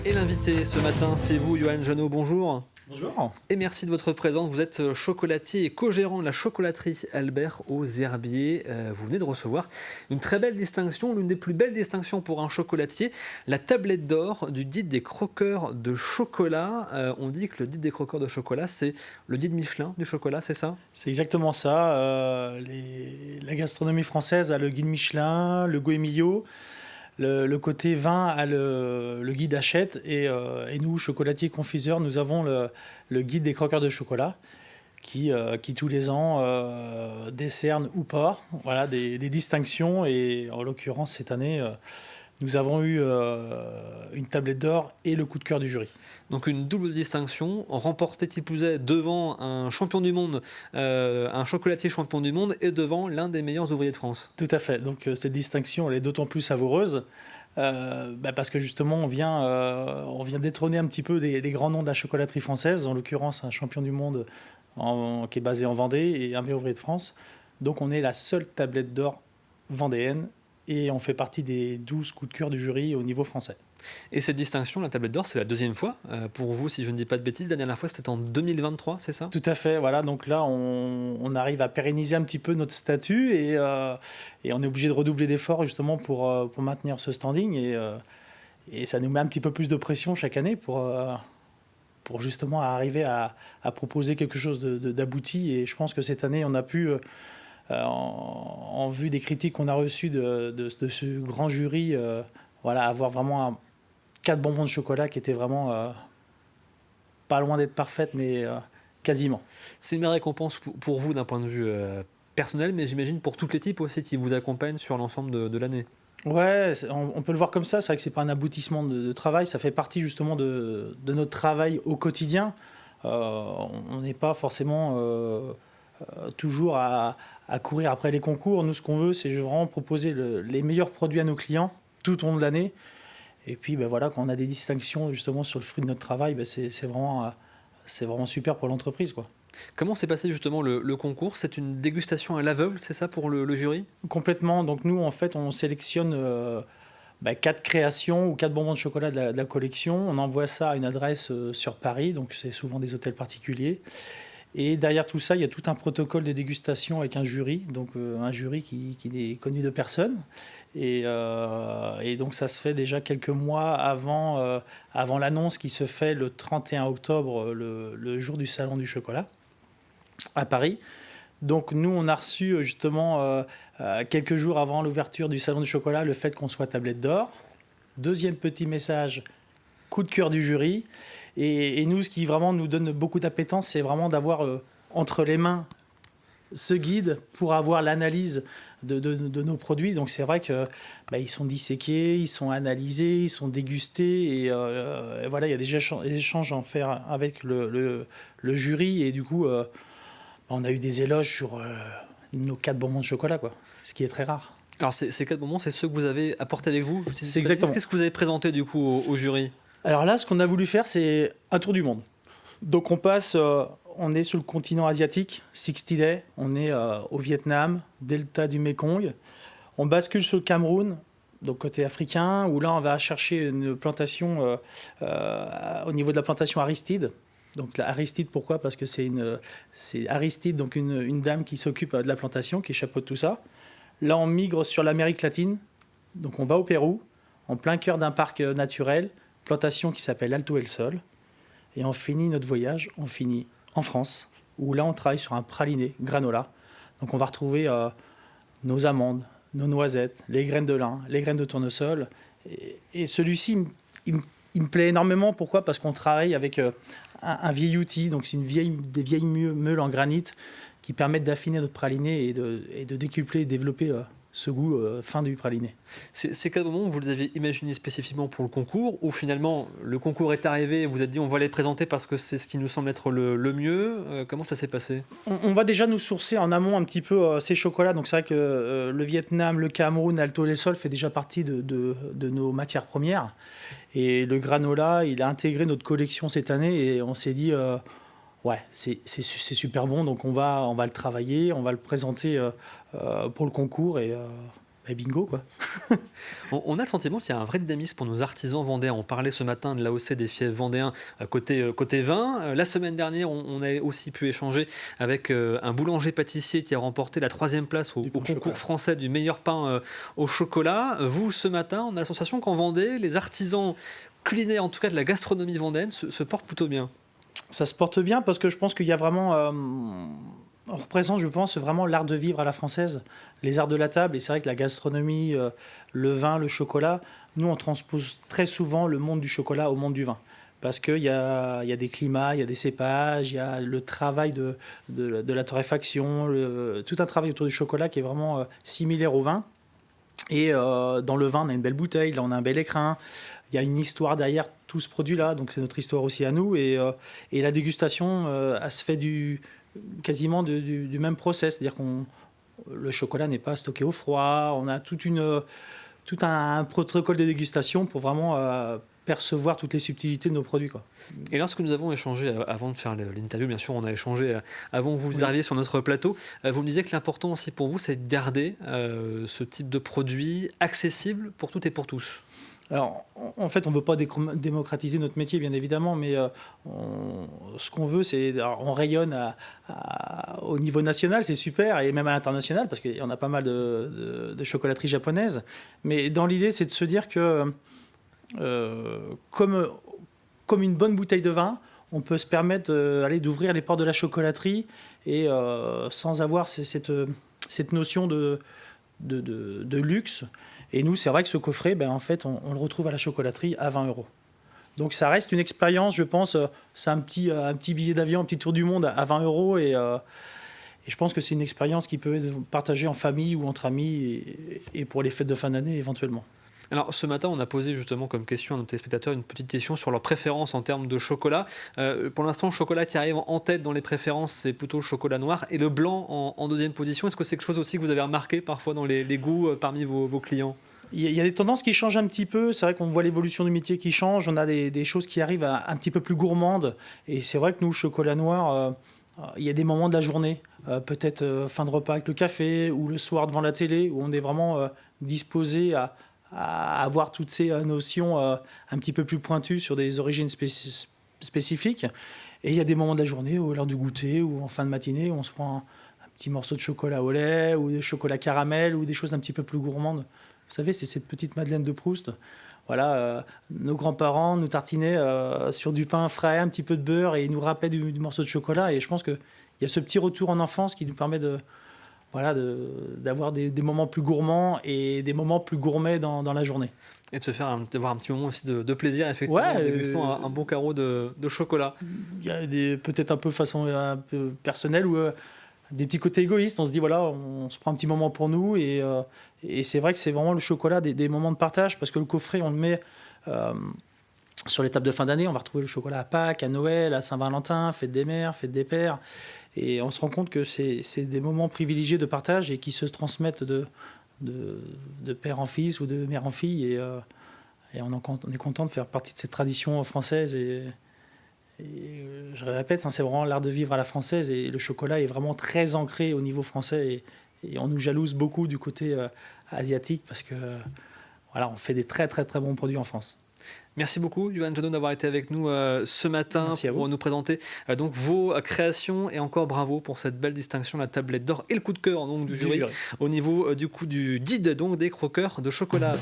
Et l'invité ce matin, c'est vous, Johan Jeannot, bonjour. Bonjour. Et merci de votre présence. Vous êtes chocolatier et co-gérant de la chocolaterie Albert aux Herbiers. Vous venez de recevoir une très belle distinction, l'une des plus belles distinctions pour un chocolatier, la tablette d'or du guide des croqueurs de chocolat. On dit que le guide des croqueurs de chocolat, c'est le guide Michelin du chocolat, c'est ça ? C'est exactement ça. La gastronomie française a le guide Michelin, le Goemio. Le côté vin a le guide Hachette et nous, chocolatiers confiseurs, nous avons le guide des croqueurs de chocolat qui tous les ans décerne ou pas voilà, des distinctions. Et en l'occurrence, cette année, nous avons eu une tablette d'or et le coup de cœur du jury. Donc une double distinction, remportée qui plus est devant un champion du monde, un chocolatier champion du monde et devant l'un des meilleurs ouvriers de France. Tout à fait. Donc cette distinction, elle est d'autant plus savoureuse parce que justement, on vient détrôner un petit peu les grands noms de la chocolaterie française, en l'occurrence un champion du monde qui est basé en Vendée et un meilleur ouvrier de France. Donc on est la seule tablette d'or vendéenne et on fait partie des 12 coups de cœur du jury au niveau français. Et cette distinction, la tablette d'or, c'est la deuxième fois pour vous, si je ne dis pas de bêtises. La dernière fois, c'était en 2023, c'est ça ? Tout à fait, voilà. Donc là, on arrive à pérenniser un petit peu notre statut et on est obligé de redoubler d'efforts justement pour maintenir ce standing. Et ça nous met un petit peu plus de pression chaque année pour justement arriver à proposer quelque chose d'abouti. Et je pense que cette année, on a pu, en vue des critiques qu'on a reçues de ce grand jury, avoir vraiment 4 bonbons de chocolat qui étaient vraiment pas loin d'être parfaites, mais quasiment. C'est une récompense pour vous d'un point de vue personnel, mais j'imagine pour toute l'équipe aussi qui vous accompagne sur l'ensemble de l'année. Ouais, on peut le voir comme ça. C'est vrai que c'est pas un aboutissement de travail, ça fait partie justement de notre travail au quotidien. On n'est pas forcément toujours à courir après les concours. Nous, ce qu'on veut, c'est vraiment proposer les meilleurs produits à nos clients tout au long de l'année. Et puis, quand on a des distinctions justement sur le fruit de notre travail, c'est vraiment super pour l'entreprise, quoi. Comment s'est passé justement le concours ? C'est une dégustation à l'aveugle, c'est ça pour le jury ? Complètement. Donc nous, en fait, on sélectionne 4 créations ou 4 bonbons de chocolat de la collection. On envoie ça à une adresse sur Paris, donc c'est souvent des hôtels particuliers. Et derrière tout ça, il y a tout un protocole de dégustation avec un jury, donc un jury qui n'est connu de personne. Et donc ça se fait déjà quelques mois avant l'annonce qui se fait le 31 octobre, le jour du Salon du chocolat, à Paris. Donc nous, on a reçu justement quelques jours avant l'ouverture du Salon du chocolat le fait qu'on soit tablette d'or. Deuxième petit message, coup de cœur du jury. Et nous, ce qui vraiment nous donne beaucoup d'appétence, c'est vraiment d'avoir entre les mains ce guide pour avoir l'analyse de nos produits. Donc c'est vrai que ils sont disséqués, ils sont analysés, ils sont dégustés. Et voilà, il y a des échanges à en faire avec le jury. Et du coup, on a eu des éloges sur nos 4 bonbons de chocolat, quoi, ce qui est très rare. Alors ces 4 bonbons, c'est ceux que vous avez apportés avec vous ? C'est exactement. Qu'est-ce que vous avez présenté du coup au jury ? Alors là, ce qu'on a voulu faire, c'est un tour du monde. Donc on est sur le continent asiatique, 60 Days, on est au Vietnam, delta du Mekong. On bascule sur le Cameroun, donc côté africain, où là on va chercher une plantation au niveau de la plantation Aristide. Donc la Aristide, pourquoi ? Parce que c'est Aristide, donc une dame qui s'occupe de la plantation, qui chapeaute tout ça. Là on migre sur l'Amérique latine, donc on va au Pérou, en plein cœur d'un parc naturel, plantation qui s'appelle Alto El Sol. Et on finit notre voyage, on finit en France, où là on travaille sur un praliné, granola. Donc on va retrouver nos amandes, nos noisettes, les graines de lin, les graines de tournesol. Et celui-ci, il me plaît énormément. Pourquoi ? Parce qu'on travaille avec un vieil outil, donc c'est des vieilles meules en granit qui permettent d'affiner notre praliné et de décupler et développer ce goût fin du praliné. Ces 4 bonbons, vous les avez imaginés spécifiquement pour le concours, ou finalement le concours est arrivé et vous avez dit on va les présenter parce que c'est ce qui nous semble être le mieux. Comment ça s'est passé ? On va déjà nous sourcer en amont un petit peu ces chocolats. Donc c'est vrai que le Vietnam, le Cameroun, Alto El Sol fait déjà partie de nos matières premières. Et le granola, il a intégré notre collection cette année et on s'est dit c'est super bon, donc on va le travailler, on va le présenter pour le concours et bingo, quoi. On a le sentiment qu'il y a un vrai dynamisme pour nos artisans vendéens. On parlait ce matin de l'AOC des fiefs vendéens côté vin. La semaine dernière, on a aussi pu échanger avec un boulanger-pâtissier qui a remporté la 3e place au concours français du meilleur pain au chocolat. Vous, ce matin, on a la sensation qu'en Vendée, les artisans culinaires, en tout cas de la gastronomie vendéenne, se portent plutôt bien. Ça se porte bien parce que je pense qu'il y a vraiment... on représente, je pense, vraiment l'art de vivre à la française, les arts de la table. Et c'est vrai que la gastronomie, le vin, le chocolat, nous, on transpose très souvent le monde du chocolat au monde du vin. Parce qu'il y a des climats, il y a des cépages, il y a le travail de la torréfaction, tout un travail autour du chocolat qui est vraiment similaire au vin. Et dans le vin, on a une belle bouteille, là, on a un bel écrin. Il y a une histoire derrière tout ce produit-là, donc c'est notre histoire aussi à nous. Et la dégustation, elle se fait quasiment du même process, c'est-à-dire le chocolat n'est pas stocké au froid, on a tout un protocole de dégustation pour vraiment percevoir toutes les subtilités de nos produits, quoi. Et lorsque nous avons échangé, avant de faire l'interview, bien sûr, on a échangé avant que vous arriviez sur notre plateau, vous me disiez que l'important aussi pour vous, c'est de garder ce type de produit accessible pour toutes et pour tous. Alors, en fait, on ne veut pas démocratiser notre métier, bien évidemment, mais ce qu'on veut, c'est... On rayonne au niveau national, c'est super, et même à l'international, parce qu'il y en a pas mal de chocolateries japonaises. Mais dans l'idée, c'est de se dire que, comme une bonne bouteille de vin, on peut se permettre d'ouvrir les portes de la chocolaterie, et sans avoir cette notion de luxe. Et nous, c'est vrai que ce coffret, en fait, on le retrouve à la chocolaterie à 20 €. Donc ça reste une expérience, je pense, c'est un petit billet d'avion, un petit tour du monde à 20 €. Et je pense que c'est une expérience qui peut être partagée en famille ou entre amis et pour les fêtes de fin d'année éventuellement. Alors ce matin, on a posé justement comme question à nos téléspectateurs une petite question sur leurs préférences en termes de chocolat. Pour l'instant, le chocolat qui arrive en tête dans les préférences, c'est plutôt le chocolat noir et le blanc en 2e position. Est-ce que c'est quelque chose aussi que vous avez remarqué parfois dans les goûts parmi vos clients ? Il y a des tendances qui changent un petit peu. C'est vrai qu'on voit l'évolution du métier qui change. On a des choses qui arrivent un petit peu plus gourmandes. Et c'est vrai que nous, le chocolat noir, il y a des moments de la journée, peut-être fin de repas avec le café ou le soir devant la télé, où on est vraiment disposé à avoir toutes ces notions un petit peu plus pointues sur des origines spécifiques. Et il y a des moments de la journée, ou à l'heure du goûter, ou en fin de matinée, où on se prend un petit morceau de chocolat au lait, ou des chocolats caramel, ou des choses un petit peu plus gourmandes. Vous savez, c'est cette petite Madeleine de Proust. Voilà, nos grands-parents nous tartinaient sur du pain frais, un petit peu de beurre, et ils nous râpaient du morceau de chocolat. Et je pense qu'il y a ce petit retour en enfance qui nous permet d'avoir des moments plus gourmands et des moments plus gourmets dans la journée. Et d'avoir un petit moment aussi de plaisir, effectivement, en dégustant un bon carreau de chocolat. Il y a peut-être un peu façon un peu personnelle ou des petits côtés égoïstes. On se dit, voilà, on se prend un petit moment pour nous. Et c'est vrai que c'est vraiment le chocolat des moments de partage, parce que le coffret, on le met sur les tables de fin d'année. On va retrouver le chocolat à Pâques, à Noël, à Saint-Valentin, fête des mères, fête des pères. Et on se rend compte que c'est des moments privilégiés de partage et qui se transmettent de père en fils ou de mère en fille. Et on est content de faire partie de cette tradition française. Et je répète, c'est vraiment l'art de vivre à la française. Et le chocolat est vraiment très ancré au niveau français. Et on nous jalouse beaucoup du côté asiatique parce que voilà, on fait des très très très bons produits en France. Merci beaucoup, Yohann Janot, d'avoir été avec nous ce matin pour nous présenter donc vos créations, et encore bravo pour cette belle distinction, la tablette d'or et le coup de cœur donc, du jury au niveau du guide donc, des croqueurs de chocolat.